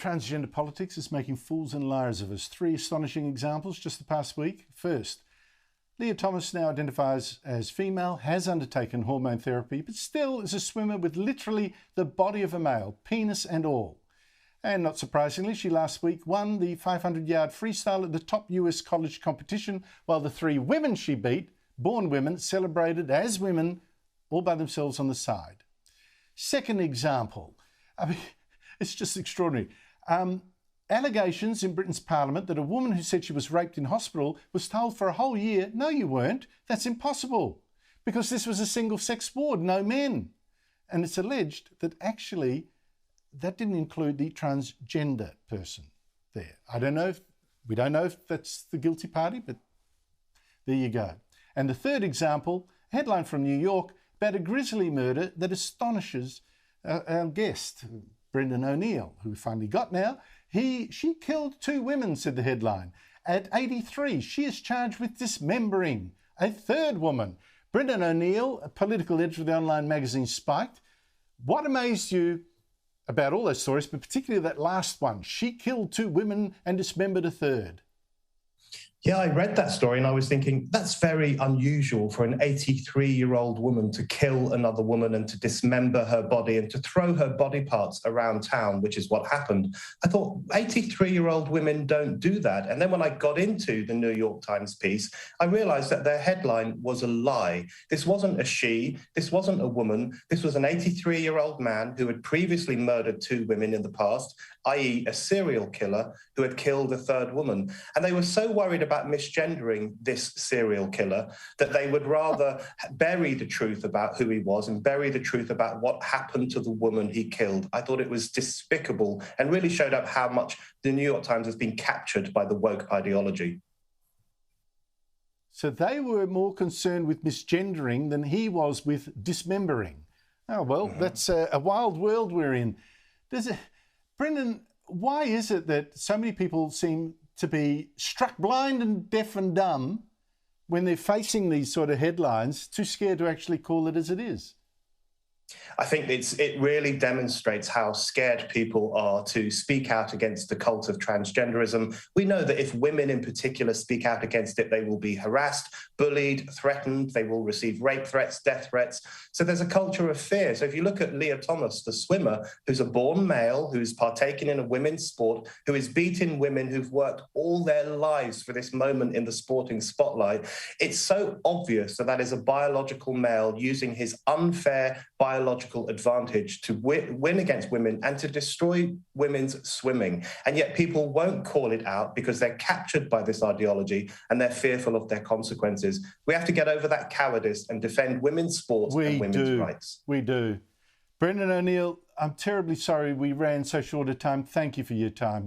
Transgender politics is making fools and liars of us. 3 astonishing examples just the past week. First, Leah Thomas now identifies as female, has undertaken hormone therapy, but still is a swimmer with literally the body of a male, penis and all. And not surprisingly, she last week won the 500-yard freestyle at the top US college competition, while the 3 women she beat, born women, celebrated as women, all by themselves on the side. Second example, it's just extraordinary. Allegations in Britain's parliament that a woman who said she was raped in hospital was told for a whole year, no, you weren't. That's impossible because this was a single-sex ward, no men. And it's alleged that actually that didn't include the transgender person there. We don't know if that's the guilty party, but there you go. And the third example, a headline from New York about a grisly murder that astonishes our guest, Brendan O'Neill, who we finally got now. She killed 2 women, said the headline. At 83, she is charged with dismembering a 3rd woman. Brendan O'Neill, a political editor of the online magazine Spiked. What amazed you about all those stories, but particularly that last one? She killed 2 women and dismembered a 3rd. Yeah, I read that story and I was thinking, that's very unusual for an 83-year-old woman to kill another woman and to dismember her body and to throw her body parts around town, which is what happened. I thought 83-year-old women don't do that. And then when I got into the New York Times piece, I realized that their headline was a lie. This wasn't a she, this wasn't a woman, this was an 83-year-old man who had previously murdered 2 women in the past, i.e. a serial killer who had killed a 3rd woman. And they were so worried about misgendering this serial killer that they would rather bury the truth about who he was and bury the truth about what happened to the woman he killed. I thought it was despicable and really showed up how much the New York Times has been captured by the woke ideology. So they were more concerned with misgendering than he was with dismembering. Oh, well, that's a wild world we're in. Brendan, why is it that so many people seem to be struck blind and deaf and dumb when they're facing these sort of headlines, too scared to actually call it as it is? I think it really demonstrates how scared people are to speak out against the cult of transgenderism. We know that if women in particular speak out against it, they will be harassed, bullied, threatened, they will receive rape threats, death threats. So there's a culture of fear. So if you look at Leah Thomas, the swimmer, who's a born male, who's partaken in a women's sport, who is beating women who've worked all their lives for this moment in the sporting spotlight, it's so obvious that that is a biological male using his unfair biological advantage to win against women and to destroy women's swimming. And yet people won't call it out because they're captured by this ideology and they're fearful of their consequences. We have to get over that cowardice and defend women's sports and women's rights. We do. Brendan O'Neill, I'm terribly sorry we ran so short a time. Thank you for your time.